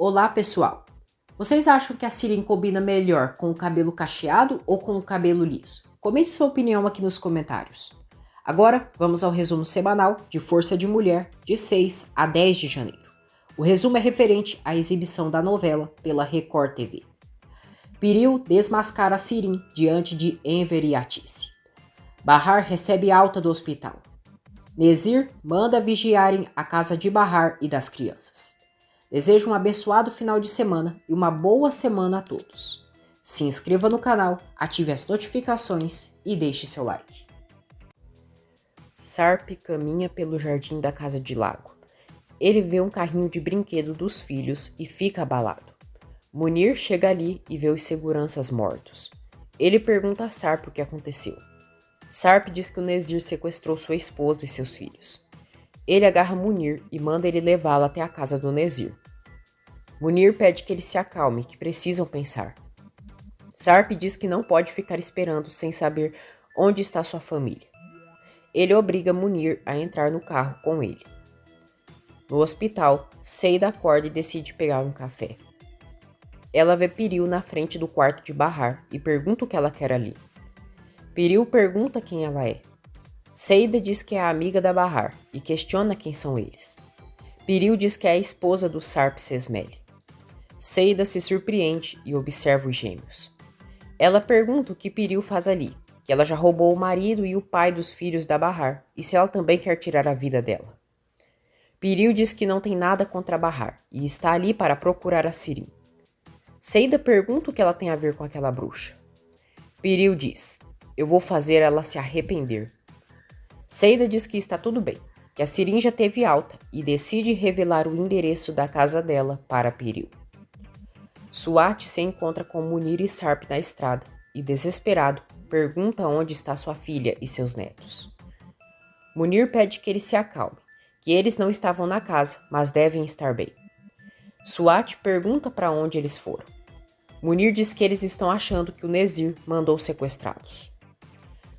Olá, pessoal! Vocês acham que a Sirin combina melhor com o cabelo cacheado ou com o cabelo liso? Comente sua opinião aqui nos comentários. Agora, vamos ao resumo semanal de Força de Mulher, de 6 a 10 de janeiro. O resumo é referente à exibição da novela pela Record TV. Piril desmascara Sirin diante de Enver e Atice. Bahar recebe alta do hospital. Nezir manda vigiarem a casa de Bahar e das crianças. Desejo um abençoado final de semana e uma boa semana a todos. Se inscreva no canal, ative as notificações e deixe seu like. Sarp caminha pelo jardim da casa de Lago. Ele vê um carrinho de brinquedo dos filhos e fica abalado. Munir chega ali e vê os seguranças mortos. Ele pergunta a Sarp o que aconteceu. Sarp diz que o Nezir sequestrou sua esposa e seus filhos. Ele agarra Munir e manda ele levá-lo até a casa do Nezir. Munir pede que ele se acalme, que precisam pensar. Sarp diz que não pode ficar esperando sem saber onde está sua família. Ele obriga Munir a entrar no carro com ele. No hospital, Seida acorda e decide pegar um café. Ela vê Piril na frente do quarto de Bahar e pergunta o que ela quer ali. Piril pergunta quem ela é. Seida diz que é a amiga da Bahar e questiona quem são eles. Piril diz que é a esposa do Sarp Sesmele. Seida se surpreende e observa os gêmeos. Ela pergunta o que Piril faz ali, que ela já roubou o marido e o pai dos filhos da Bahar e se ela também quer tirar a vida dela. Piril diz que não tem nada contra a Bahar e está ali para procurar a Sirin. Seida pergunta o que ela tem a ver com aquela bruxa. Piril diz: eu vou fazer ela se arrepender. Seida diz que está tudo bem, que a Sirin já teve alta e decide revelar o endereço da casa dela para Piril. Suat se encontra com Munir e Sarp na estrada e, desesperado, pergunta onde está sua filha e seus netos. Munir pede que ele se acalme, que eles não estavam na casa, mas devem estar bem. Suat pergunta para onde eles foram. Munir diz que eles estão achando que o Nezir mandou sequestrá-los.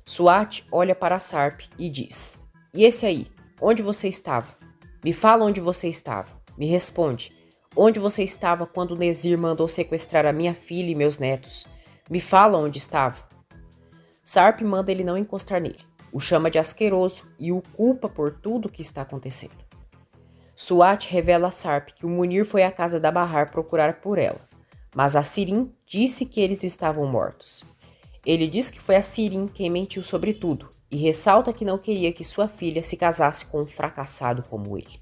Suat olha para Sarp e diz: e esse aí? Onde você estava? Me fala onde você estava. Me responde. Onde você estava quando o Nezir mandou sequestrar a minha filha e meus netos? Me fala onde estava. Sarp manda ele não encostar nele, o chama de asqueroso e o culpa por tudo o que está acontecendo. Suat revela a Sarp que o Munir foi à casa da Bahar procurar por ela, mas a Sirin disse que eles estavam mortos. Ele diz que foi a Sirin quem mentiu sobre tudo e ressalta que não queria que sua filha se casasse com um fracassado como ele.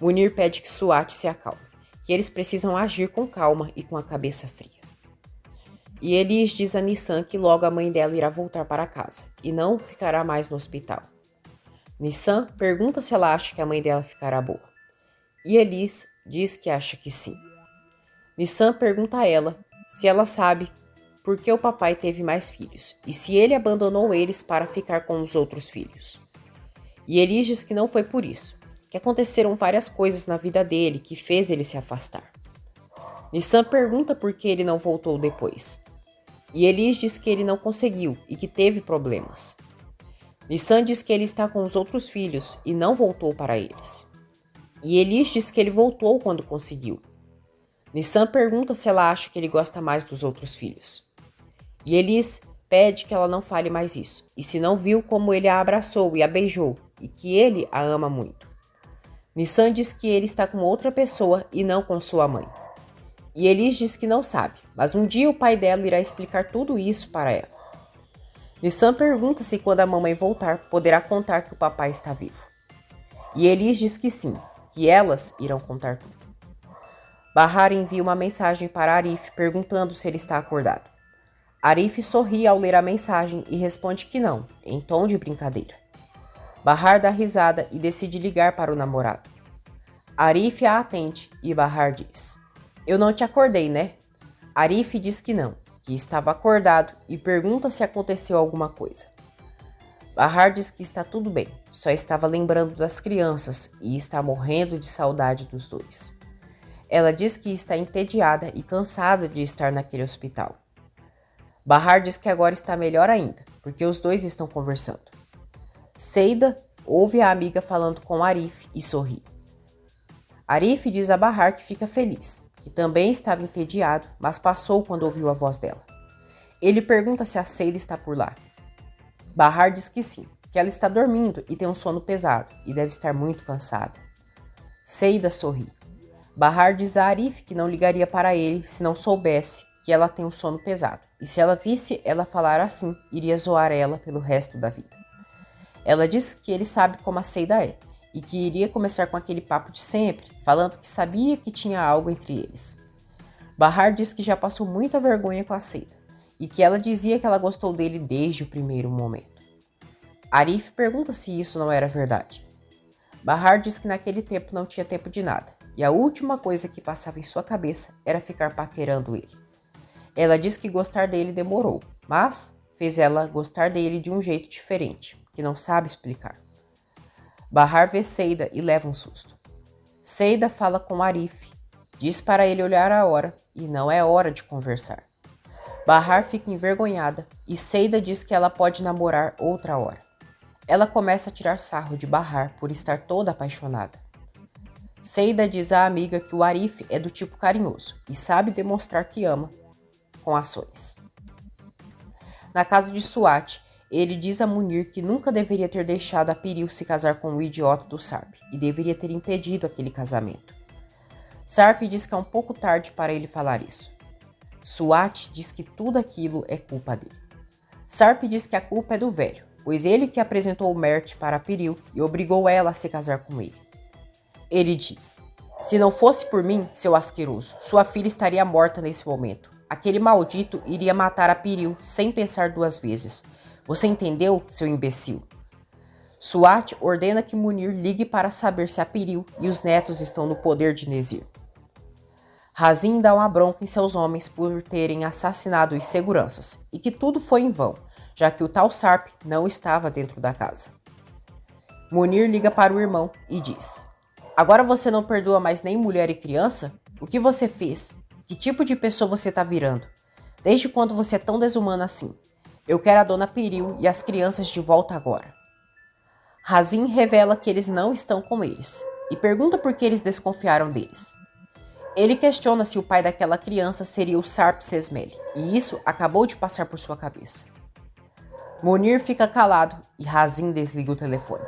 Munir pede que Suat se acalme, que eles precisam agir com calma e com a cabeça fria. E Elis diz a Nissan que logo a mãe dela irá voltar para casa e não ficará mais no hospital. Nissan pergunta se ela acha que a mãe dela ficará boa. E Elis diz que acha que sim. Nissan pergunta a ela se ela sabe por que o papai teve mais filhos e se ele abandonou eles para ficar com os outros filhos. E Elis diz que não foi por isso, que aconteceram várias coisas na vida dele que fez ele se afastar. Nissan pergunta por que ele não voltou depois. E Elis diz que ele não conseguiu e que teve problemas. Nissan diz que ele está com os outros filhos e não voltou para eles. E Elis diz que ele voltou quando conseguiu. Nissan pergunta se ela acha que ele gosta mais dos outros filhos. E Elis pede que ela não fale mais isso, e se não viu como ele a abraçou e a beijou, e que ele a ama muito. Nissan diz que ele está com outra pessoa e não com sua mãe. E Elis diz que não sabe, mas um dia o pai dela irá explicar tudo isso para ela. Nissan pergunta se quando a mamãe voltar, poderá contar que o papai está vivo. E Elis diz que sim, que elas irão contar tudo. Bahar envia uma mensagem para Arif perguntando se ele está acordado. Arif sorri ao ler a mensagem e responde que não, em tom de brincadeira. Bahar dá risada e decide ligar para o namorado. Arif a atende e Bahar diz: eu não te acordei, né? Arif diz que não, que estava acordado e pergunta se aconteceu alguma coisa. Bahar diz que está tudo bem, só estava lembrando das crianças e está morrendo de saudade dos dois. Ela diz que está entediada e cansada de estar naquele hospital. Bahar diz que agora está melhor ainda, porque os dois estão conversando. Seida ouve a amiga falando com Arif e sorri. Arif diz a Bahar que fica feliz, que também estava entediado, mas passou quando ouviu a voz dela. Ele pergunta se a Seida está por lá. Bahar diz que sim, que ela está dormindo e tem um sono pesado e deve estar muito cansada. Seida sorri. Bahar diz a Arif que não ligaria para ele se não soubesse que ela tem um sono pesado, e se ela visse ela falar assim, iria zoar ela pelo resto da vida. Ela diz que ele sabe como a Seida é, e que iria começar com aquele papo de sempre, falando que sabia que tinha algo entre eles. Bahar diz que já passou muita vergonha com a Seida, e que ela dizia que ela gostou dele desde o primeiro momento. Arif pergunta se isso não era verdade. Bahar diz que naquele tempo não tinha tempo de nada, e a última coisa que passava em sua cabeça era ficar paquerando ele. Ela diz que gostar dele demorou, mas fez ela gostar dele de um jeito diferente, que não sabe explicar. Bahar vê Seida e leva um susto. Seida fala com Arif, diz para ele olhar a hora e não é hora de conversar. Bahar fica envergonhada e Seida diz que ela pode namorar outra hora. Ela começa a tirar sarro de Bahar por estar toda apaixonada. Seida diz à amiga que o Arif é do tipo carinhoso e sabe demonstrar que ama com ações. Na casa de Suat, ele diz a Munir que nunca deveria ter deixado a Piril se casar com o idiota do Sarp e deveria ter impedido aquele casamento. Sarp diz que é um pouco tarde para ele falar isso. Suat diz que tudo aquilo é culpa dele. Sarp diz que a culpa é do velho, pois ele que apresentou o Mert para a Piril e obrigou ela a se casar com ele. Ele diz: se não fosse por mim, seu asqueroso, sua filha estaria morta nesse momento. Aquele maldito iria matar a Piril sem pensar duas vezes. Você entendeu, seu imbecil? Suat ordena que Munir ligue para saber se a Piril e os netos estão no poder de Nezir. Razin dá uma bronca em seus homens por terem assassinado os seguranças e que tudo foi em vão, já que o tal Sarp não estava dentro da casa. Munir liga para o irmão e diz: agora você não perdoa mais nem mulher e criança? O que você fez? Que tipo de pessoa você está virando? Desde quando você é tão desumana assim? Eu quero a dona Piril e as crianças de volta agora. Razin revela que eles não estão com eles e pergunta por que eles desconfiaram deles. Ele questiona se o pai daquela criança seria o Sarp Sesmele, e isso acabou de passar por sua cabeça. Munir fica calado e Razin desliga o telefone.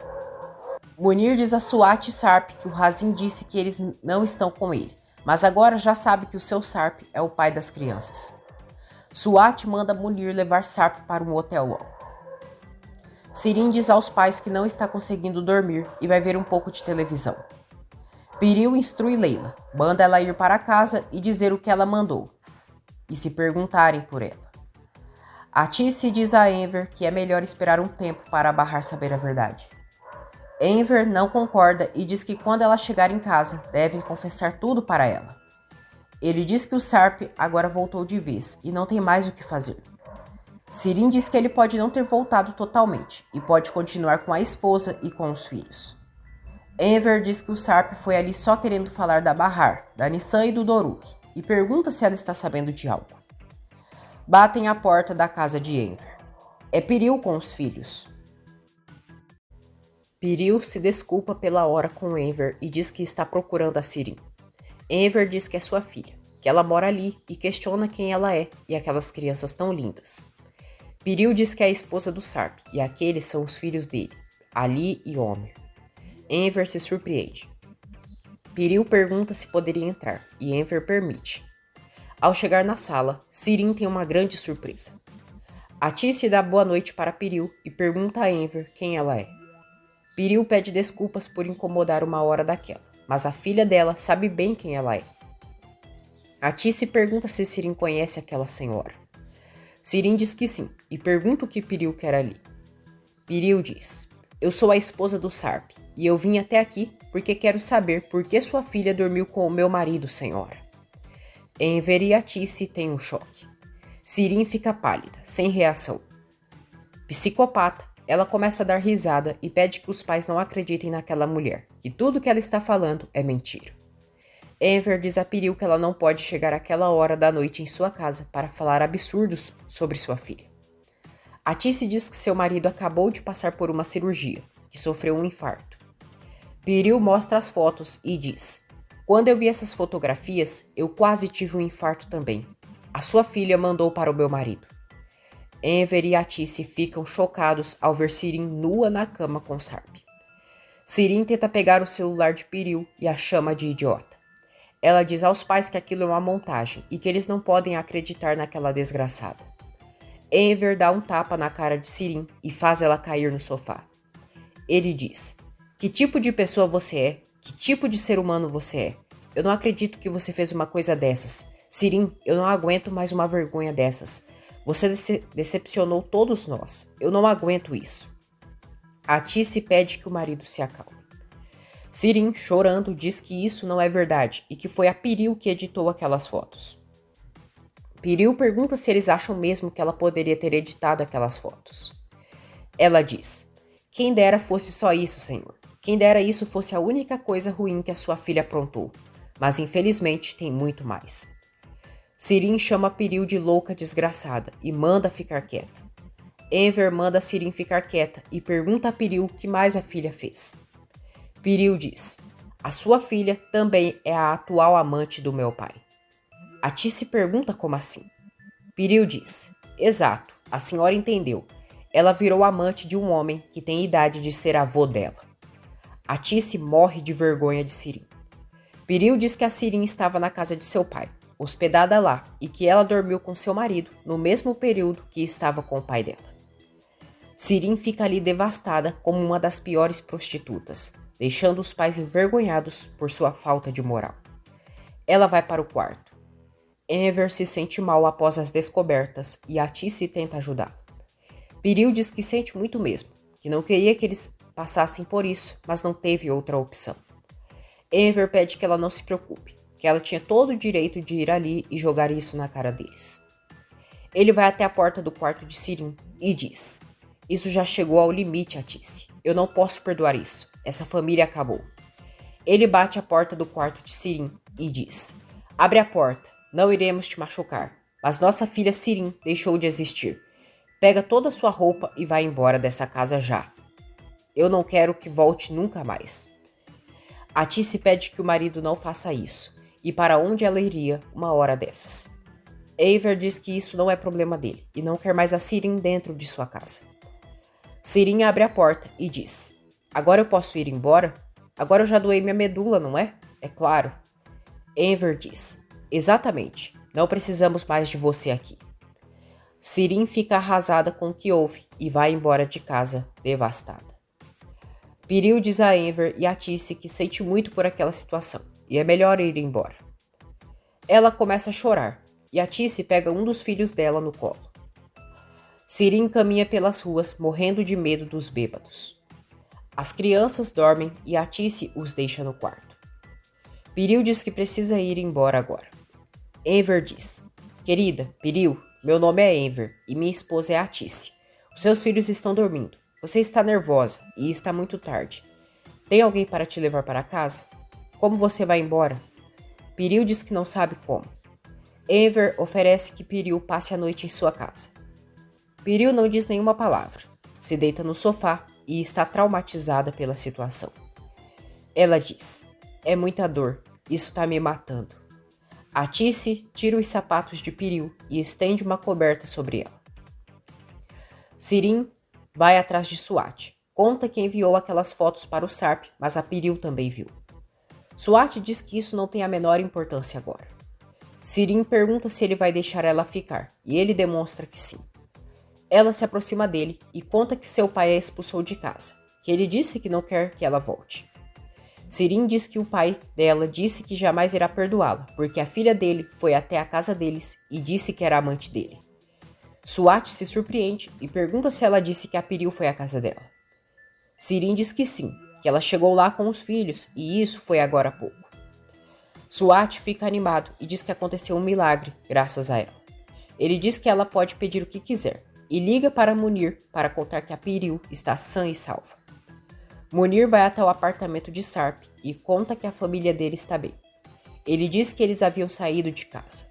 Munir diz a Suat e Sarp que o Razin disse que eles não estão com ele, mas agora já sabe que o seu Sarp é o pai das crianças. Suat manda Munir levar Sarp para um hotel logo. Sirin diz aos pais que não está conseguindo dormir e vai ver um pouco de televisão. Piril instrui Leila, manda ela ir para casa e dizer o que ela mandou, e se perguntarem por ela. Atice diz a Enver que é melhor esperar um tempo para Bahar saber a verdade. Enver não concorda e diz que quando ela chegar em casa, devem confessar tudo para ela. Ele diz que o Sarp agora voltou de vez e não tem mais o que fazer. Sirin diz que ele pode não ter voltado totalmente e pode continuar com a esposa e com os filhos. Enver diz que o Sarp foi ali só querendo falar da Bahar, da Nissan e do Doruk e pergunta se ela está sabendo de algo. Batem à porta da casa de Enver. É Piril com os filhos. Piril se desculpa pela hora com Enver e diz que está procurando a Sirin. Enver diz que é sua filha, que ela mora ali e questiona quem ela é e aquelas crianças tão lindas. Piril diz que é a esposa do Sarp e aqueles são os filhos dele, Ali e Omer. Enver se surpreende. Piril pergunta se poderia entrar e Enver permite. Ao chegar na sala, Sirin tem uma grande surpresa. Atice dá boa noite para Piril e pergunta a Enver quem ela é. Piril pede desculpas por incomodar uma hora daquela, mas a filha dela sabe bem quem ela é. Atice pergunta se Sirin conhece aquela senhora. Sirin diz que sim e pergunta o que Piril quer ali. Piril diz: eu sou a esposa do Sarp e eu vim até aqui porque quero saber por que sua filha dormiu com o meu marido, senhora. Enver e Atice têm um choque. Sirin fica pálida, sem reação. Psicopata, ela começa a dar risada e pede que os pais não acreditem naquela mulher, que tudo que ela está falando é mentira. Enver diz a Piril que ela não pode chegar àquela hora da noite em sua casa para falar absurdos sobre sua filha. Atice diz que seu marido acabou de passar por uma cirurgia, que sofreu um infarto. Piril mostra as fotos e diz: Quando eu vi essas fotografias, eu quase tive um infarto também. A sua filha mandou para o meu marido. Enver e Atice ficam chocados ao ver Sirin nua na cama com Sarp. Sirin tenta pegar o celular de Piril e a chama de idiota. Ela diz aos pais que aquilo é uma montagem e que eles não podem acreditar naquela desgraçada. Enver dá um tapa na cara de Sirin e faz ela cair no sofá. Ele diz: "Que tipo de pessoa você é? Que tipo de ser humano você é? Eu não acredito que você fez uma coisa dessas. Sirin, eu não aguento mais uma vergonha dessas. Você decepcionou todos nós. Eu não aguento isso." Atice pede que o marido se acalme. Sirin, chorando, diz que isso não é verdade e que foi a Piril que editou aquelas fotos. Piril pergunta se eles acham mesmo que ela poderia ter editado aquelas fotos. Ela diz: "Quem dera fosse só isso, senhor. Quem dera isso fosse a única coisa ruim que a sua filha aprontou. Mas infelizmente tem muito mais." Sirin chama Piril de louca desgraçada e manda ficar quieta. Enver manda Sirin ficar quieta e pergunta a Piril o que mais a filha fez. Piril diz: "A sua filha também é a atual amante do meu pai." Atice pergunta como assim. Piril diz: "Exato, a senhora entendeu. Ela virou amante de um homem que tem idade de ser avô dela." Atice morre de vergonha de Sirin. Piril diz que a Sirin estava na casa de seu pai, hospedada lá, e que ela dormiu com seu marido no mesmo período que estava com o pai dela. Sirin fica ali devastada como uma das piores prostitutas, deixando os pais envergonhados por sua falta de moral. Ela vai para o quarto. Enver se sente mal após as descobertas e Atice tenta ajudá-lo. Piril diz que sente muito mesmo, que não queria que eles passassem por isso, mas não teve outra opção. Enver pede que ela não se preocupe, que ela tinha todo o direito de ir ali e jogar isso na cara deles. Ele vai até a porta do quarto de Sirin e diz: "Isso já chegou ao limite, Atice. Eu não posso perdoar isso. Essa família acabou." Ele bate a porta do quarto de Sirin e diz: "Abre a porta. Não iremos te machucar. Mas nossa filha Sirin deixou de existir. Pega toda a sua roupa e vai embora dessa casa já. Eu não quero que volte nunca mais." Atice pede que o marido não faça isso, e para onde ela iria uma hora dessas. Enver diz que isso não é problema dele, e não quer mais a Sirin dentro de sua casa. Sirin abre a porta e diz: "Agora eu posso ir embora? Agora eu já doei minha medula, não é? É claro." Enver diz: "Exatamente, não precisamos mais de você aqui." Sirin fica arrasada com o que houve e vai embora de casa, devastada. Piril diz a Enver e a Atice que sente muito por aquela situação e é melhor ir embora. Ela começa a chorar e Atice pega um dos filhos dela no colo. Sirin caminha pelas ruas morrendo de medo dos bêbados. As crianças dormem e Atice os deixa no quarto. Piril diz que precisa ir embora agora. Enver diz: "Querida, Piril, meu nome é Enver e minha esposa é Atice. Os seus filhos estão dormindo. Você está nervosa e está muito tarde. Tem alguém para te levar para casa? Como você vai embora?" Piril diz que não sabe como. Enver oferece que Piril passe a noite em sua casa. Piril não diz nenhuma palavra, se deita no sofá e está traumatizada pela situação. Ela diz: "É muita dor, isso está me matando." Atice tira os sapatos de Piril e estende uma coberta sobre ela. Sirin vai atrás de Suat. Conta que enviou aquelas fotos para o Sarp, mas a Piril também viu. Suat diz que isso não tem a menor importância agora. Sirin pergunta se ele vai deixar ela ficar, e ele demonstra que sim. Ela se aproxima dele e conta que seu pai a expulsou de casa, que ele disse que não quer que ela volte. Sirin diz que o pai dela disse que jamais irá perdoá-la, porque a filha dele foi até a casa deles e disse que era amante dele. Suat se surpreende e pergunta se ela disse que a Piril foi à casa dela. Sirin diz que sim, que ela chegou lá com os filhos e isso foi agora há pouco. Suat fica animado e diz que aconteceu um milagre graças a ela. Ele diz que ela pode pedir o que quiser e liga para Munir para contar que a Piril está sã e salva. Munir vai até o apartamento de Sarp e conta que a família dele está bem. Ele diz que eles haviam saído de casa.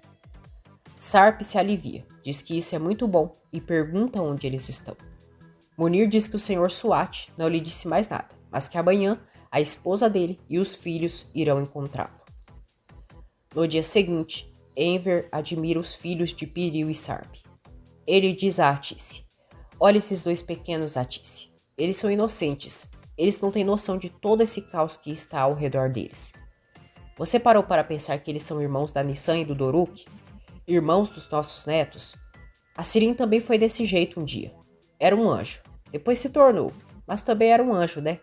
Sarp se alivia, diz que isso é muito bom e pergunta onde eles estão. Munir diz que o Sr. Suat não lhe disse mais nada, mas que amanhã a esposa dele e os filhos irão encontrá-lo. No dia seguinte, Enver admira os filhos de Piril e Sarp. Ele diz a Atice: olha esses dois pequenos, Atice. Eles são inocentes. Eles não têm noção de todo esse caos que está ao redor deles. Você parou para pensar que eles são irmãos da Nissan e do Doruk? Irmãos dos nossos netos? A Sirin também foi desse jeito um dia. Era um anjo. Depois se tornou, mas também era um anjo, né?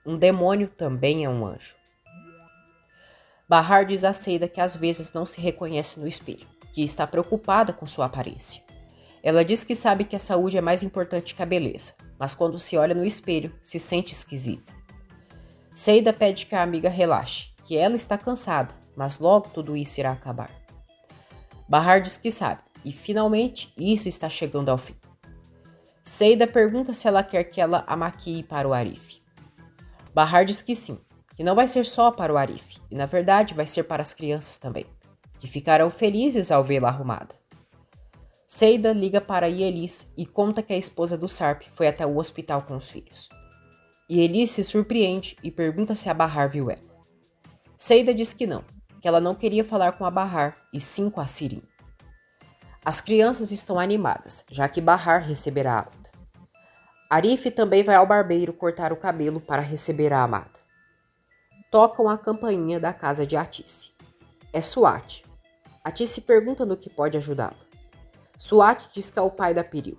Um demônio também é um anjo. Bahar diz a Seida que às vezes não se reconhece no espelho, que está preocupada com sua aparência. Ela diz que sabe que a saúde é mais importante que a beleza, mas quando se olha no espelho, se sente esquisita. Seida pede que a amiga relaxe, que ela está cansada, mas logo tudo isso irá acabar. Bahar diz que sabe, e finalmente isso está chegando ao fim. Seida pergunta se ela quer que ela a maquie para o Arif. Bahar diz que sim, que não vai ser só para o Arif, e na verdade vai ser para as crianças também, que ficarão felizes ao vê-la arrumada. Seida liga para Ielis e conta que a esposa do Sarp foi até o hospital com os filhos. Ielis se surpreende e pergunta se a Bahar viu ela. Seida diz que ela não queria falar com a Bahar e sim com a Sirin. As crianças estão animadas, já que Bahar receberá alta. Arif também vai ao barbeiro cortar o cabelo para receber a amada. Tocam a campainha da casa de Atice. É Suat. Atice pergunta no que pode ajudá-lo. Suat diz que é o pai da Piril.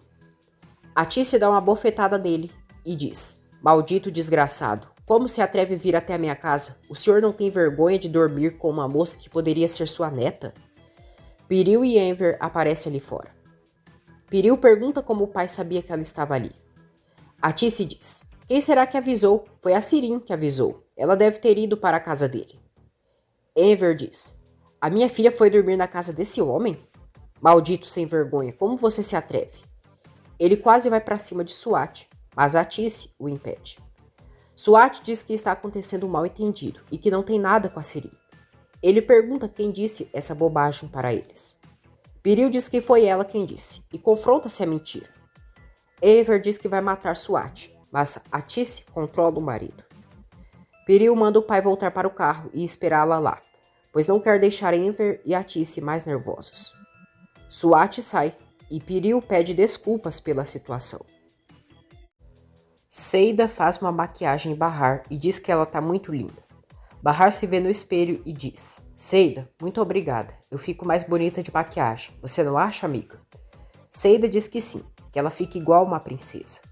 Atice dá uma bofetada nele e diz: maldito desgraçado, como se atreve a vir até a minha casa? O senhor não tem vergonha de dormir com uma moça que poderia ser sua neta? Piril e Enver aparecem ali fora. Piril pergunta como o pai sabia que ela estava ali. Atice diz: quem será que avisou? Foi a Sirin que avisou. Ela deve ter ido para a casa dele. Enver diz: a minha filha foi dormir na casa desse homem? Maldito sem vergonha, como você se atreve? Ele quase vai para cima de Suat, mas Atice o impede. Suat diz que está acontecendo um mal-entendido e que não tem nada com a Sirin. Ele pergunta quem disse essa bobagem para eles. Piril diz que foi ela quem disse e confronta se é mentira. Enver diz que vai matar Suat, mas Atice controla o marido. Piril manda o pai voltar para o carro e esperá-la lá, pois não quer deixar Enver e Atice mais nervosos. Suat sai e Piril pede desculpas pela situação. Seida faz uma maquiagem em Bahar e diz que ela está muito linda. Bahar se vê no espelho e diz: Seida, muito obrigada, eu fico mais bonita de maquiagem, você não acha, amiga? Seida diz que sim, que ela fica igual uma princesa.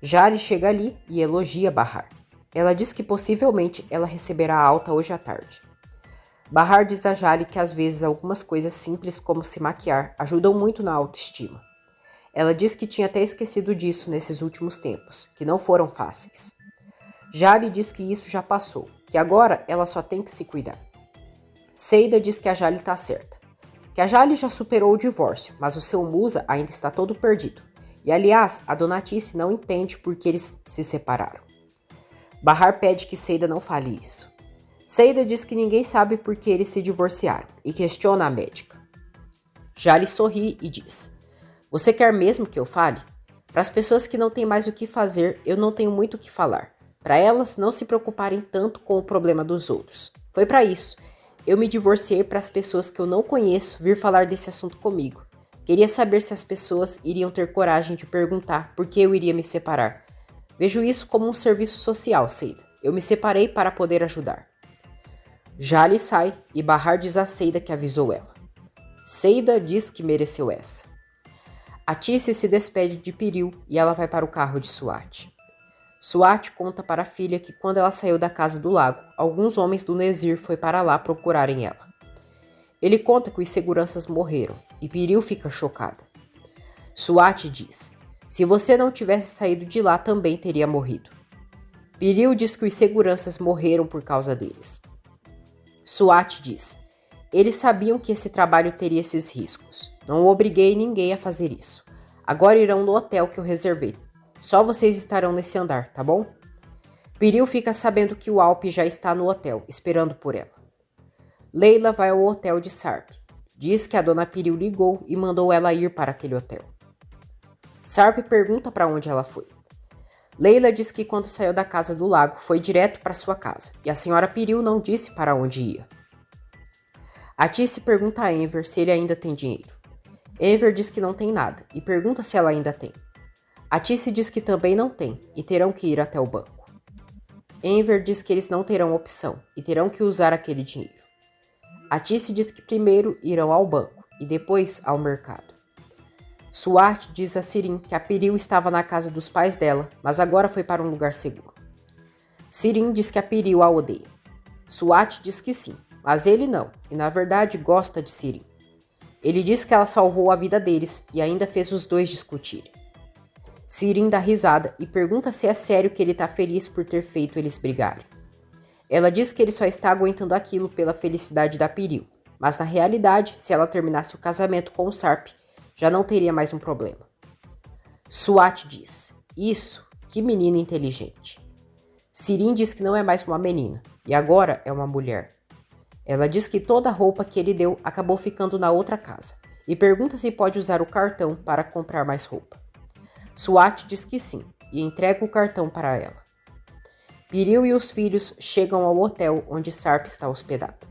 Jari chega ali e elogia Bahar. Ela diz que possivelmente ela receberá alta hoje à tarde. Bahar diz a Jari que às vezes algumas coisas simples como se maquiar ajudam muito na autoestima. Ela diz que tinha até esquecido disso nesses últimos tempos, que não foram fáceis. Jari diz que isso já passou, que agora ela só tem que se cuidar. Seida diz que a Jali está certa, que a Jali já superou o divórcio, mas o seu Musa ainda está todo perdido. E aliás, a Dona Atice não entende por que eles se separaram. Bahar pede que Seida não fale isso. Seida diz que ninguém sabe por que eles se divorciaram e questiona a médica. Jali sorri e diz: você quer mesmo que eu fale? Para as pessoas que não têm mais o que fazer, eu não tenho muito o que falar. Para elas não se preocuparem tanto com o problema dos outros. Foi para isso. Eu me divorciei para as pessoas que eu não conheço vir falar desse assunto comigo. Queria saber se as pessoas iriam ter coragem de perguntar por que eu iria me separar. Vejo isso como um serviço social, Seida. Eu me separei para poder ajudar. Jali sai e Bahar diz a Seida que avisou ela. Seida diz que mereceu essa. Atice se despede de Piril e ela vai para o carro de Suat. Suat conta para a filha que quando ela saiu da casa do lago, alguns homens do Nezir foi para lá procurarem ela. Ele conta que os seguranças morreram e Piril fica chocada. Suat diz: se você não tivesse saído de lá também teria morrido. Piril diz que os seguranças morreram por causa deles. Suat diz: eles sabiam que esse trabalho teria esses riscos. Não obriguei ninguém a fazer isso. Agora irão no hotel que eu reservei. Só vocês estarão nesse andar, tá bom? Piril fica sabendo que o Alpe já está no hotel, esperando por ela. Leila vai ao hotel de Sarp. Diz que a dona Piril ligou e mandou ela ir para aquele hotel. Sarp pergunta para onde ela foi. Leila diz que quando saiu da casa do lago foi direto para sua casa e a senhora Piril não disse para onde ia. Atice pergunta a Enver se ele ainda tem dinheiro. Enver diz que não tem nada e pergunta se ela ainda tem. Atice diz que também não tem e terão que ir até o banco. Enver diz que eles não terão opção e terão que usar aquele dinheiro. Atice diz que primeiro irão ao banco e depois ao mercado. Suat diz a Sirin que a Piril estava na casa dos pais dela, mas agora foi para um lugar seguro. Sirin diz que a Piril a odeia. Suat diz que sim, mas ele não, e na verdade gosta de Sirin. Ele diz que ela salvou a vida deles e ainda fez os dois discutirem. Sirin dá risada e pergunta se é sério que ele está feliz por ter feito eles brigarem. Ela diz que ele só está aguentando aquilo pela felicidade da Piril, mas na realidade, se ela terminasse o casamento com o Sarp, já não teria mais um problema. Suat diz: isso, que menina inteligente. Sirin diz que não é mais uma menina, e agora é uma mulher. Ela diz que toda a roupa que ele deu acabou ficando na outra casa, e pergunta se pode usar o cartão para comprar mais roupa. Suat diz que sim, e entrega o cartão para ela. Piril e os filhos chegam ao hotel onde Sarp está hospedado.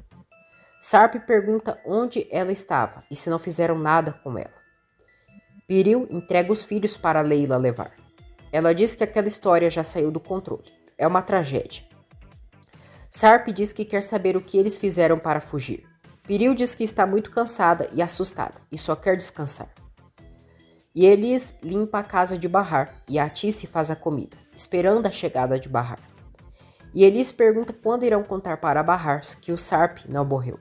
Sarp pergunta onde ela estava e se não fizeram nada com ela. Piril entrega os filhos para Leila levar. Ela diz que aquela história já saiu do controle. É uma tragédia. Sarp diz que quer saber o que eles fizeram para fugir. Piril diz que está muito cansada e assustada e só quer descansar. E Elis limpa a casa de Bahar e Atice faz a comida, esperando a chegada de Bahar. E Elis pergunta quando irão contar para Bahar que o Sarp não morreu.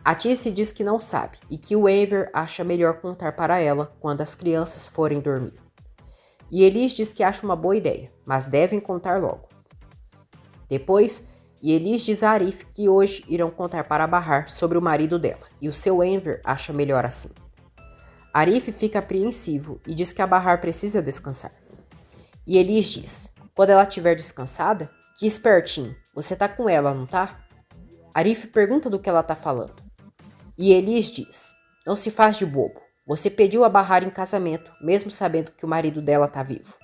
Atice diz que não sabe e que o Enver acha melhor contar para ela quando as crianças forem dormir. E Elis diz que acha uma boa ideia, mas devem contar logo. Depois, Elis diz a Arif que hoje irão contar para Bahar sobre o marido dela e o seu Enver acha melhor assim. Arif fica apreensivo e diz que a Bahar precisa descansar. E Elis diz: quando ela estiver descansada, que espertinho, você tá com ela, não tá? Arif pergunta do que ela tá falando. E Elis diz: não se faz de bobo, você pediu a Bahar em casamento, mesmo sabendo que o marido dela tá vivo.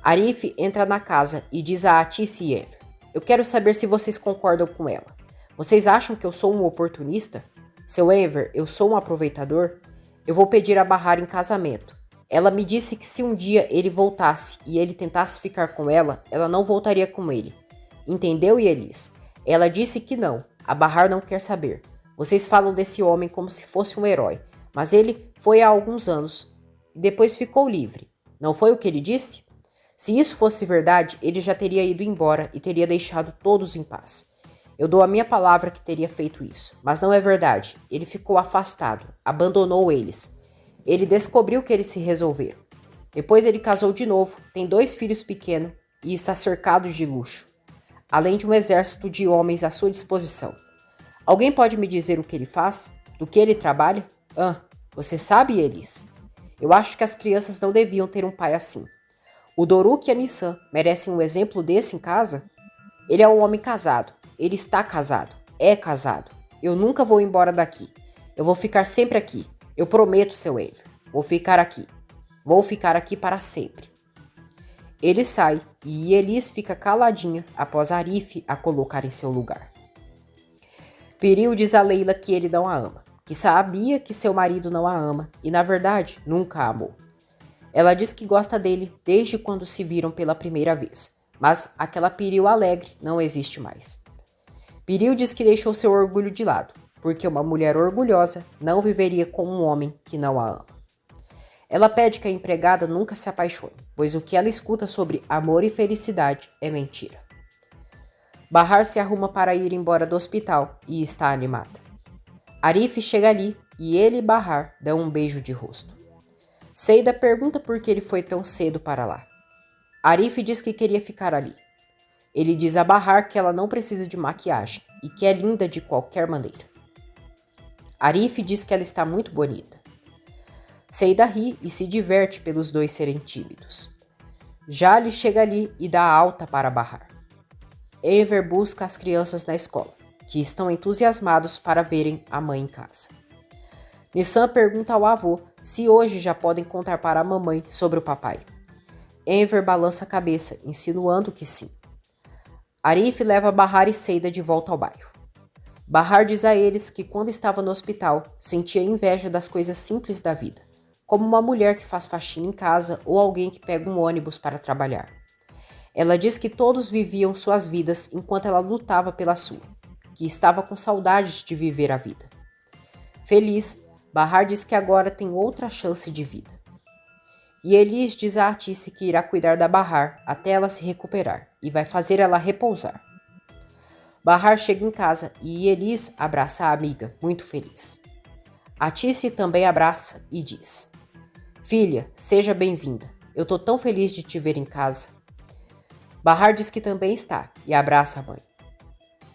Arif entra na casa e diz a Atice e Enver: eu quero saber se vocês concordam com ela. Vocês acham que eu sou um oportunista? Seu Enver, eu sou um aproveitador? Eu vou pedir a Bahar em casamento. Ela me disse que se um dia ele voltasse e ele tentasse ficar com ela, ela não voltaria com ele. Entendeu, Elis? Ela disse que não, a Bahar não quer saber. Vocês falam desse homem como se fosse um herói, mas ele foi há alguns anos e depois ficou livre. Não foi o que ele disse? Se isso fosse verdade, ele já teria ido embora e teria deixado todos em paz. Eu dou a minha palavra que teria feito isso, mas não é verdade. Ele ficou afastado, abandonou eles. Ele descobriu que eles se resolveram. Depois ele casou de novo, tem 2 filhos pequenos e está cercado de luxo, além de um exército de homens à sua disposição. Alguém pode me dizer o que ele faz? Do que ele trabalha? Você sabe, Elis? Eu acho que as crianças não deviam ter um pai assim. O Doruk e a Nissan merecem um exemplo desse em casa? Ele é um homem casado. Ele está casado. É casado. Eu nunca vou embora daqui. Eu vou ficar sempre aqui. Eu prometo, seu Enver. Vou ficar aqui. Vou ficar aqui para sempre. Ele sai e Elis fica caladinha após Arif a colocar em seu lugar. Piril diz a Leila que ele não a ama, que sabia que seu marido não a ama e, na verdade, nunca a amou. Ela diz que gosta dele desde quando se viram pela primeira vez, mas aquela Piril alegre não existe mais. Piril diz que deixou seu orgulho de lado, porque uma mulher orgulhosa não viveria com um homem que não a ama. Ela pede que a empregada nunca se apaixone, pois o que ela escuta sobre amor e felicidade é mentira. Bahar se arruma para ir embora do hospital e está animada. Arif chega ali e ele e Bahar dão um beijo de rosto. Seida pergunta por que ele foi tão cedo para lá. Arif diz que queria ficar ali. Ele diz a Bahar que ela não precisa de maquiagem e que é linda de qualquer maneira. Arif diz que ela está muito bonita. Seida ri e se diverte pelos dois serem tímidos. Jali chega ali e dá alta para Bahar. Enver busca as crianças na escola, que estão entusiasmados para verem a mãe em casa. Nissan pergunta ao avô se hoje já podem contar para a mamãe sobre o papai. Enver balança a cabeça, insinuando que sim. Arif leva Bahar e Seida de volta ao bairro. Bahar diz a eles que quando estava no hospital, sentia inveja das coisas simples da vida, como uma mulher que faz faxina em casa ou alguém que pega um ônibus para trabalhar. Ela diz que todos viviam suas vidas enquanto ela lutava pela sua, que estava com saudades de viver a vida. Feliz, Bahar diz que agora tem outra chance de vida. E Elis diz a Atice que irá cuidar da Bahar até ela se recuperar e vai fazer ela repousar. Bahar chega em casa e Elis abraça a amiga, muito feliz. Atice também abraça e diz: "Filha, seja bem-vinda. Eu tô tão feliz de te ver em casa." Bahar diz que também está e abraça a mãe.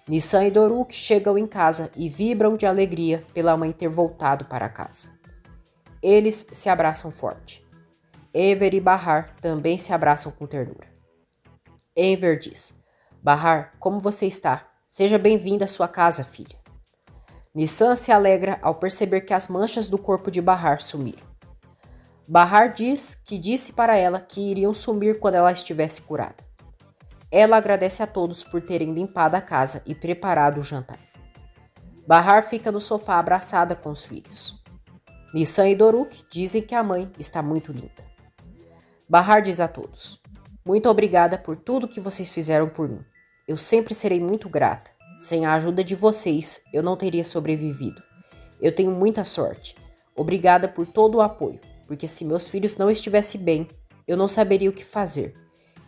Nissan e Doruk chegam em casa e vibram de alegria pela mãe ter voltado para casa. Eles se abraçam forte. Enver e Bahar também se abraçam com ternura. Enver diz: "Bahar, como você está? Seja bem-vinda à sua casa, filha." Nissan se alegra ao perceber que as manchas do corpo de Bahar sumiram. Bahar diz que disse para ela que iriam sumir quando ela estivesse curada. Ela agradece a todos por terem limpado a casa e preparado o jantar. Bahar fica no sofá abraçada com os filhos. Nissan e Doruk dizem que a mãe está muito linda. Bahar diz a todos: "Muito obrigada por tudo que vocês fizeram por mim. Eu sempre serei muito grata. Sem a ajuda de vocês, eu não teria sobrevivido. Eu tenho muita sorte. Obrigada por todo o apoio, porque se meus filhos não estivessem bem, eu não saberia o que fazer.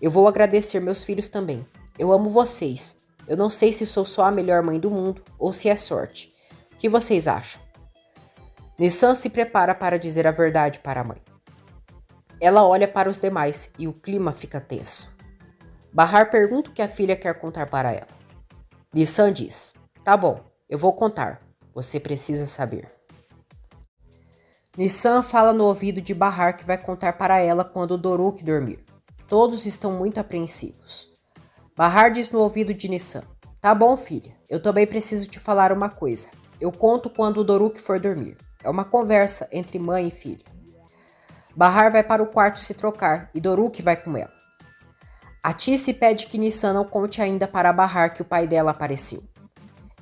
Eu vou agradecer meus filhos também. Eu amo vocês. Eu não sei se sou só a melhor mãe do mundo ou se é sorte. O que vocês acham?" Nissan se prepara para dizer a verdade para a mãe. Ela olha para os demais e o clima fica tenso. Bahar pergunta o que a filha quer contar para ela. Nissan diz: "Tá bom, eu vou contar. Você precisa saber." Nissan fala no ouvido de Bahar que vai contar para ela quando Doruk dormir. Todos estão muito apreensivos. Bahar diz no ouvido de Nissan: "Tá bom, filha. Eu também preciso te falar uma coisa. Eu conto quando o Doruk for dormir. É uma conversa entre mãe e filha." Bahar vai para o quarto se trocar e Doruk vai com ela. Atice pede que Nissan não conte ainda para Bahar que o pai dela apareceu.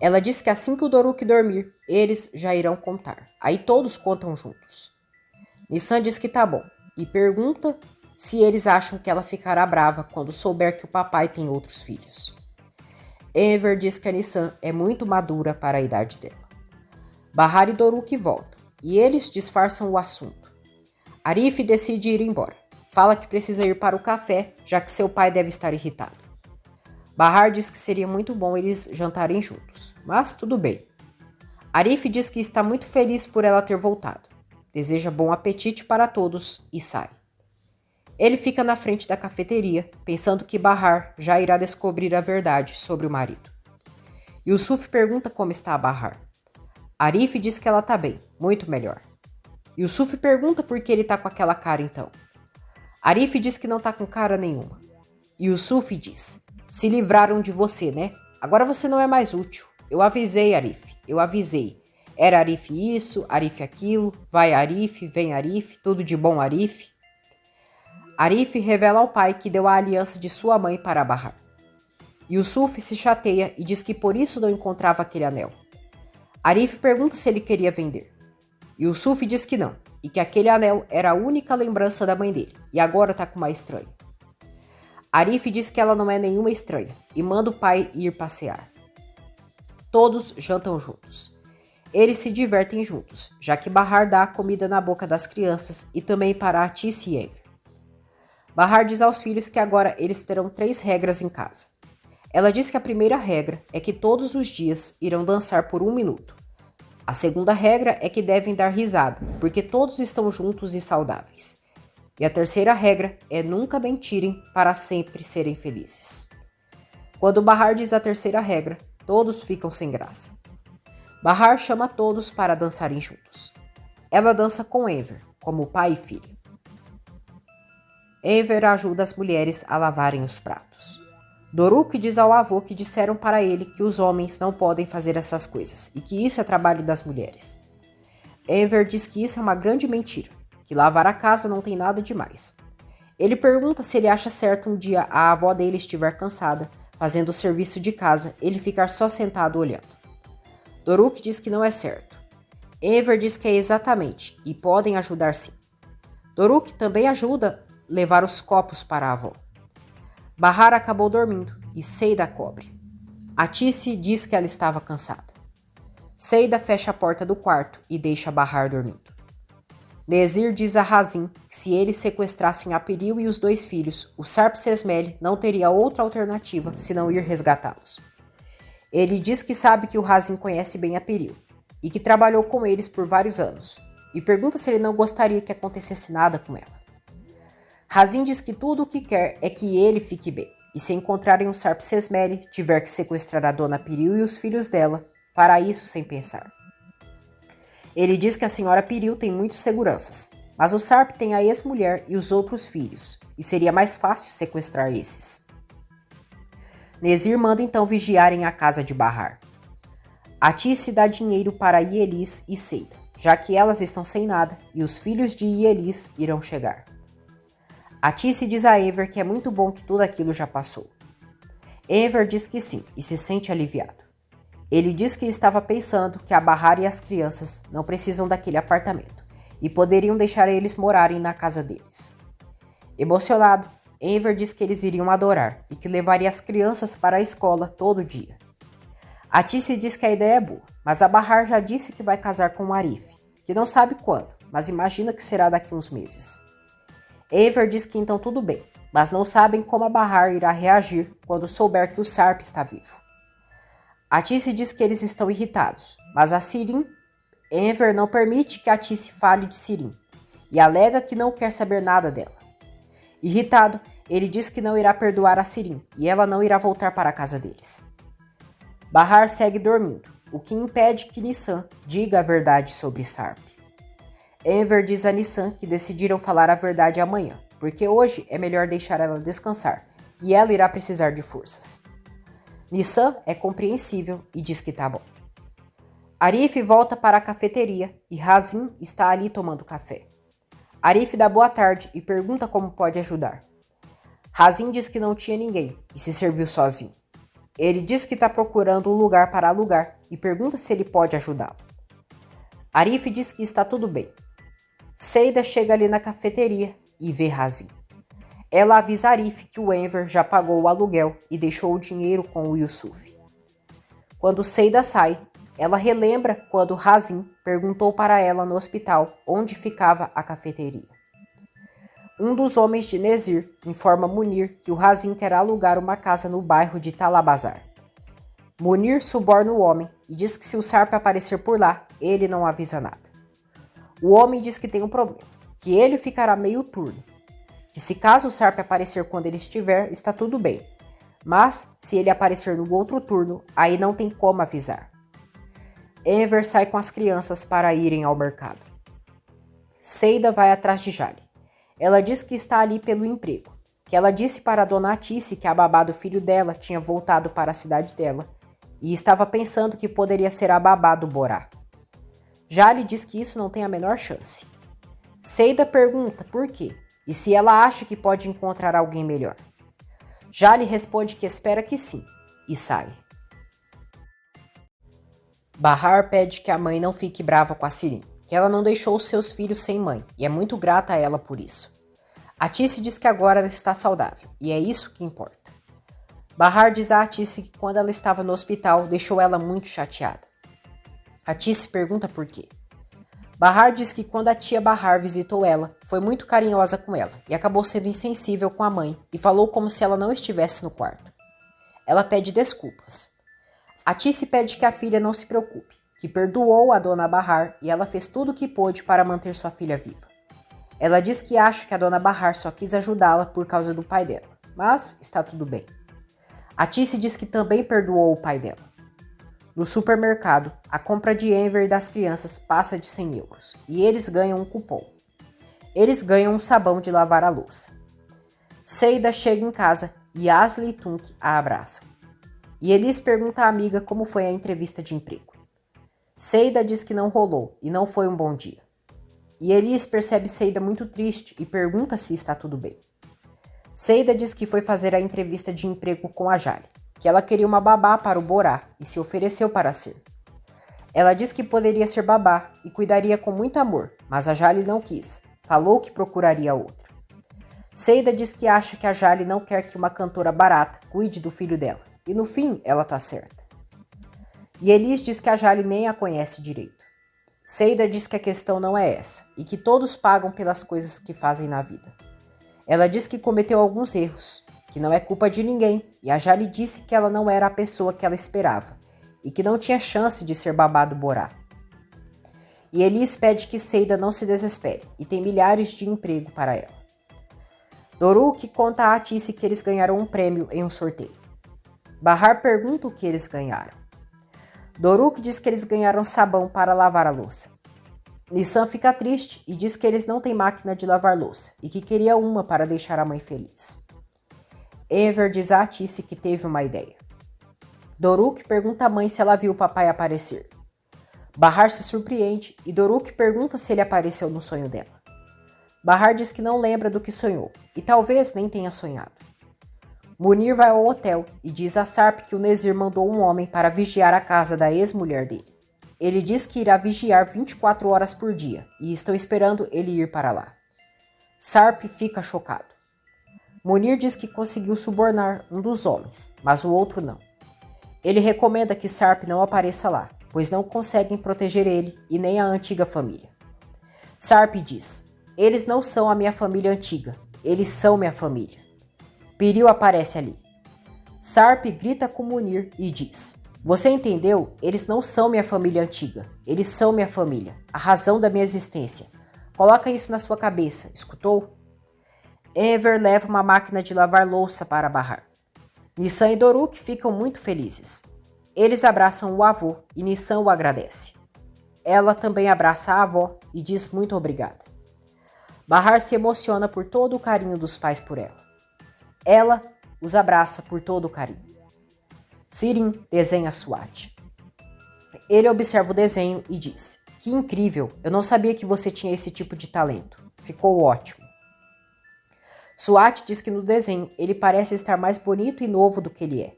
Ela diz que assim que o Doruk dormir, eles já irão contar. Aí todos contam juntos. Nissan diz que tá bom e pergunta se eles acham que ela ficará brava quando souber que o papai tem outros filhos. Enver diz que a Nissan é muito madura para a idade dela. Bahar e Doruk voltam e eles disfarçam o assunto. Arif decide ir embora. Fala que precisa ir para o café, já que seu pai deve estar irritado. Bahar diz que seria muito bom eles jantarem juntos, mas tudo bem. Arif diz que está muito feliz por ela ter voltado. Deseja bom apetite para todos e sai. Ele fica na frente da cafeteria, pensando que Bahar já irá descobrir a verdade sobre o marido. Yusuf pergunta como está a Bahar. Arif diz que ela está bem, muito melhor. Yusuf pergunta por que ele tá com aquela cara então. Arif diz que não tá com cara nenhuma. Yusuf diz: "Se livraram de você, né? Agora você não é mais útil. Eu avisei, Arif, eu avisei. Era Arif isso, Arif aquilo, vai Arif, vem Arif, tudo de bom Arif." Arif revela ao pai que deu a aliança de sua mãe para Bahar. Yusuf se chateia e diz que por isso não encontrava aquele anel. Arif pergunta se ele queria vender. Yusuf diz que não, e que aquele anel era a única lembrança da mãe dele, e agora tá com uma estranha. Arif diz que ela não é nenhuma estranha, e manda o pai ir passear. Todos jantam juntos. Eles se divertem juntos, já que Bahar dá a comida na boca das crianças e também para Atice e Enver. Bahar diz aos filhos que agora eles terão 3 regras em casa. Ela diz que a primeira regra é que todos os dias irão dançar por 1 minuto. A segunda regra é que devem dar risada, porque todos estão juntos e saudáveis. E a terceira regra é nunca mentirem para sempre serem felizes. Quando Bahar diz a terceira regra, todos ficam sem graça. Bahar chama todos para dançarem juntos. Ela dança com Enver, como pai e filha. Enver ajuda as mulheres a lavarem os pratos. Doruk diz ao avô que disseram para ele que os homens não podem fazer essas coisas e que isso é trabalho das mulheres. Enver diz que isso é uma grande mentira, que lavar a casa não tem nada demais. Ele pergunta se ele acha certo um dia a avó dele estiver cansada, fazendo o serviço de casa, ele ficar só sentado olhando. Doruk diz que não é certo. Enver diz que é exatamente e podem ajudar sim. Doruk também ajuda a levar os copos para a avó. Bahar acabou dormindo e Seida cobre. Atice diz que ela estava cansada. Seida fecha a porta do quarto e deixa Bahar dormindo. Nezir diz a Hazin que se eles sequestrassem a Piril e os 2 filhos, o Sarp Sesmele não teria outra alternativa senão ir resgatá-los. Ele diz que sabe que o Hazin conhece bem a Piril e que trabalhou com eles por vários anos, e pergunta se ele não gostaria que acontecesse nada com ela. Hazin diz que tudo o que quer é que ele fique bem, e se encontrarem o Sarp Sesmele, tiver que sequestrar a dona Piril e os filhos dela, fará isso sem pensar. Ele diz que a senhora Piril tem muitas seguranças, mas o Sarp tem a ex-mulher e os outros filhos, e seria mais fácil sequestrar esses. Nezir manda então vigiarem a casa de Bahar. Atice dá dinheiro para Ielis e Seida, já que elas estão sem nada e os filhos de Ielis irão chegar. Atice diz a Enver que é muito bom que tudo aquilo já passou. Enver diz que sim e se sente aliviado. Ele diz que estava pensando que a Bahar e as crianças não precisam daquele apartamento e poderiam deixar eles morarem na casa deles. Emocionado, Enver diz que eles iriam adorar e que levaria as crianças para a escola todo dia. Atice diz que a ideia é boa, mas a Bahar já disse que vai casar com o Arif, que não sabe quando, mas imagina que será daqui uns meses. Enver diz que então tudo bem, mas não sabem como a Bahar irá reagir quando souber que o Sarp está vivo. Atice diz que eles estão irritados, mas a Sirin, Enver não permite que Atice fale de Sirin e alega que não quer saber nada dela. Irritado, ele diz que não irá perdoar a Sirin e ela não irá voltar para a casa deles. Bahar segue dormindo, o que impede que Nissan diga a verdade sobre Sarp. Enver diz a Nissan que decidiram falar a verdade amanhã, porque hoje é melhor deixar ela descansar e ela irá precisar de forças. Nissan é compreensível e diz que tá bom. Arif volta para a cafeteria e Hazin está ali tomando café. Arif dá boa tarde e pergunta como pode ajudar. Hazin diz que não tinha ninguém e se serviu sozinho. Ele diz que está procurando um lugar para alugar e pergunta se ele pode ajudá-lo. Arif diz que está tudo bem. Seida chega ali na cafeteria e vê Hazin. Ela avisa Arif que o Enver já pagou o aluguel e deixou o dinheiro com o Yusuf. Quando Seida sai, ela relembra quando Hazin perguntou para ela no hospital onde ficava a cafeteria. Um dos homens de Nezir informa Munir que o Hazin quer alugar uma casa no bairro de Talabazar. Munir suborna o homem e diz que se o Sarp aparecer por lá, ele não avisa nada. O homem diz que tem um problema, que ele ficará meio turno, que se caso o Sarp aparecer quando ele estiver, está tudo bem, mas se ele aparecer no outro turno, aí não tem como avisar. Enver sai com as crianças para irem ao mercado. Seida vai atrás de Jali. Ela diz que está ali pelo emprego, que ela disse para a dona Atice que a babá do filho dela tinha voltado para a cidade dela e estava pensando que poderia ser a babá do Borá. Jali diz que isso não tem a menor chance. Seida pergunta por quê e se ela acha que pode encontrar alguém melhor. Jali responde que espera que sim e sai. Bahar pede que a mãe não fique brava com a Sirin, que ela não deixou os seus filhos sem mãe e é muito grata a ela por isso. Atice diz que agora ela está saudável e é isso que importa. Bahar diz a Atice que quando ela estava no hospital deixou ela muito chateada. Atice pergunta por quê. Bahar diz que quando a tia Bahar visitou ela, foi muito carinhosa com ela e acabou sendo insensível com a mãe e falou como se ela não estivesse no quarto. Ela pede desculpas. Atice pede que a filha não se preocupe, que perdoou a dona Bahar e ela fez tudo o que pôde para manter sua filha viva. Ela diz que acha que a dona Bahar só quis ajudá-la por causa do pai dela, mas está tudo bem. Atice diz que também perdoou o pai dela. No supermercado, a compra de Enver e das crianças passa de 100 euros e eles ganham um cupom. Eles ganham um sabão de lavar a louça. Seida chega em casa e Asli e Tunk a abraçam. E Elis pergunta à amiga como foi a entrevista de emprego. Seida diz que não rolou e não foi um bom dia. E Elis percebe Seida muito triste e pergunta se está tudo bem. Seida diz que foi fazer a entrevista de emprego com a Jali, que ela queria uma babá para o Borá e se ofereceu para ser. Ela diz que poderia ser babá e cuidaria com muito amor, mas a Jale não quis. Falou que procuraria outra. Seida diz que acha que a Jale não quer que uma cantora barata cuide do filho dela. E no fim, ela tá certa. E Elis diz que a Jale nem a conhece direito. Seida diz que a questão não é essa, e que todos pagam pelas coisas que fazem na vida. Ela diz que cometeu alguns erros, que não é culpa de ninguém, e a Jale disse que ela não era a pessoa que ela esperava, e que não tinha chance de ser babá do Borá. E Elis pede que Seida não se desespere, e tem milhares de emprego para ela. Doruk conta a Atice que eles ganharam um prêmio em um sorteio. Bahar pergunta o que eles ganharam. Doruk diz que eles ganharam sabão para lavar a louça. Nissan fica triste e diz que eles não têm máquina de lavar louça e que queria uma para deixar a mãe feliz. Enver diz a Atice que teve uma ideia. Doruk pergunta à mãe se ela viu o papai aparecer. Bahar se surpreende e Doruk pergunta se ele apareceu no sonho dela. Bahar diz que não lembra do que sonhou e talvez nem tenha sonhado. Munir vai ao hotel e diz a Sarp que o Nezir mandou um homem para vigiar a casa da ex-mulher dele. Ele diz que irá vigiar 24 horas por dia e estão esperando ele ir para lá. Sarp fica chocado. Munir diz que conseguiu subornar um dos homens, mas o outro não. Ele recomenda que Sarp não apareça lá, pois não conseguem proteger ele e nem a antiga família. Sarp diz: eles não são a minha família antiga, eles são minha família. Piril aparece ali. Sarp grita com Munir e diz: você entendeu? Eles não são minha família antiga. Eles são minha família, a razão da minha existência. Coloca isso na sua cabeça, escutou? Enver leva uma máquina de lavar louça para Bahar. Nissan e Doruk ficam muito felizes. Eles abraçam o avô e Nissan o agradece. Ela também abraça a avó e diz muito obrigada. Bahar se emociona por todo o carinho dos pais por ela. Ela os abraça por todo o carinho. Sirin desenha Swat. Ele observa o desenho e diz: que incrível, eu não sabia que você tinha esse tipo de talento. Ficou ótimo. Swat diz que no desenho ele parece estar mais bonito e novo do que ele é.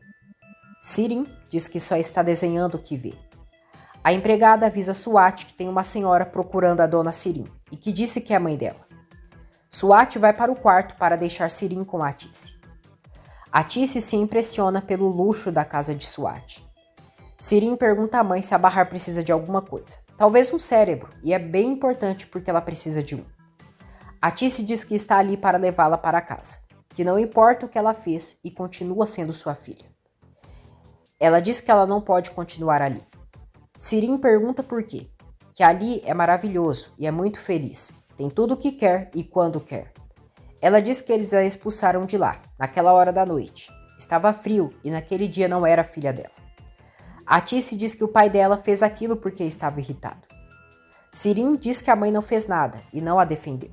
Sirin diz que só está desenhando o que vê. A empregada avisa Swat que tem uma senhora procurando a dona Sirin e que disse que é a mãe dela. Swat vai para o quarto para deixar Sirin com Atice. Atice se impressiona pelo luxo da casa de Swat. Sirin pergunta à mãe se a Bahar precisa de alguma coisa. Talvez um cérebro, e é bem importante porque ela precisa de um. Atice diz que está ali para levá-la para casa, que não importa o que ela fez e continua sendo sua filha. Ela diz que ela não pode continuar ali. Sirin pergunta por quê. Que ali é maravilhoso e é muito feliz. Tem tudo o que quer e quando quer. Ela diz que eles a expulsaram de lá, naquela hora da noite. Estava frio e naquele dia não era filha dela. Atice diz que o pai dela fez aquilo porque estava irritado. Sirin diz que a mãe não fez nada e não a defendeu.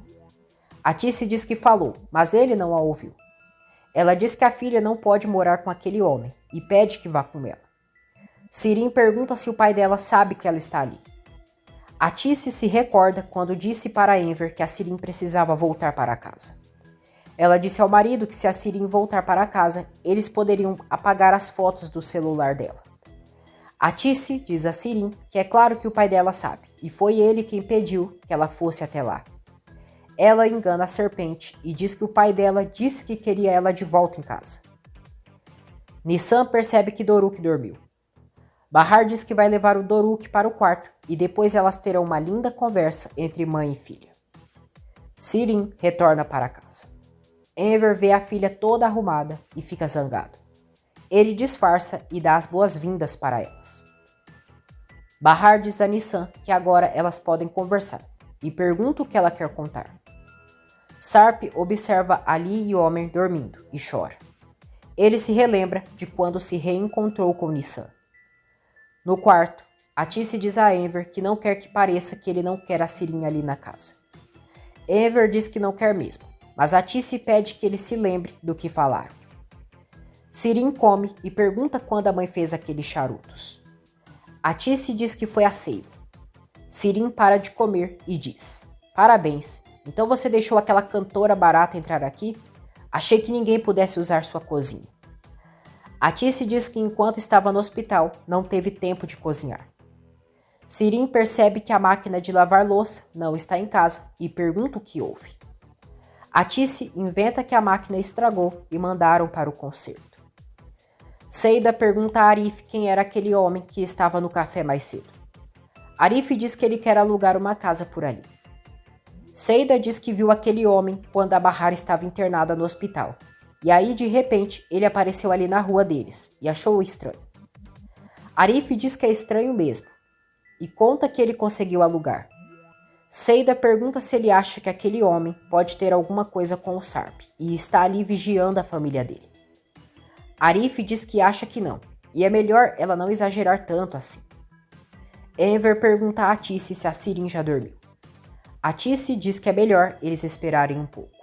Atice diz que falou, mas ele não a ouviu. Ela diz que a filha não pode morar com aquele homem e pede que vá com ela. Sirin pergunta se o pai dela sabe que ela está ali. Atice se recorda quando disse para Enver que a Sirin precisava voltar para casa. Ela disse ao marido que se a Sirin voltar para casa, eles poderiam apagar as fotos do celular dela. Atice diz a Sirin que é claro que o pai dela sabe, e foi ele quem pediu que ela fosse até lá. Ela engana a serpente e diz que o pai dela disse que queria ela de volta em casa. Nissan percebe que Doruk dormiu. Bahar diz que vai levar o Doruk para o quarto e depois elas terão uma linda conversa entre mãe e filha. Sirin retorna para casa. Enver vê a filha toda arrumada e fica zangado. Ele disfarça e dá as boas-vindas para elas. Bahar diz a Nissan que agora elas podem conversar e pergunta o que ela quer contar. Sarp observa Ali e Omer dormindo e chora. Ele se relembra de quando se reencontrou com Nissan. No quarto, Atice diz a Enver que não quer que pareça que ele não quer a Sirin ali na casa. Enver diz que não quer mesmo, mas Atice pede que ele se lembre do que falaram. Sirin come e pergunta quando a mãe fez aqueles charutos. Atice diz que foi a Seida. Sirin para de comer e diz: parabéns, então você deixou aquela cantora barata entrar aqui? Achei que ninguém pudesse usar sua cozinha. Atice diz que enquanto estava no hospital, não teve tempo de cozinhar. Sirin percebe que a máquina de lavar louça não está em casa e pergunta o que houve. Atice inventa que a máquina estragou e mandaram para o conserto. Seida pergunta a Arif quem era aquele homem que estava no café mais cedo. Arif diz que ele quer alugar uma casa por ali. Seida diz que viu aquele homem quando a Bahar estava internada no hospital. E aí, de repente, ele apareceu ali na rua deles e achou-o estranho. Arif diz que é estranho mesmo e conta que ele conseguiu alugar. Seida pergunta se ele acha que aquele homem pode ter alguma coisa com o Sarp e está ali vigiando a família dele. Arif diz que acha que não, e é melhor ela não exagerar tanto assim. Enver pergunta a Atice se a Sirin já dormiu. Atice diz que é melhor eles esperarem um pouco.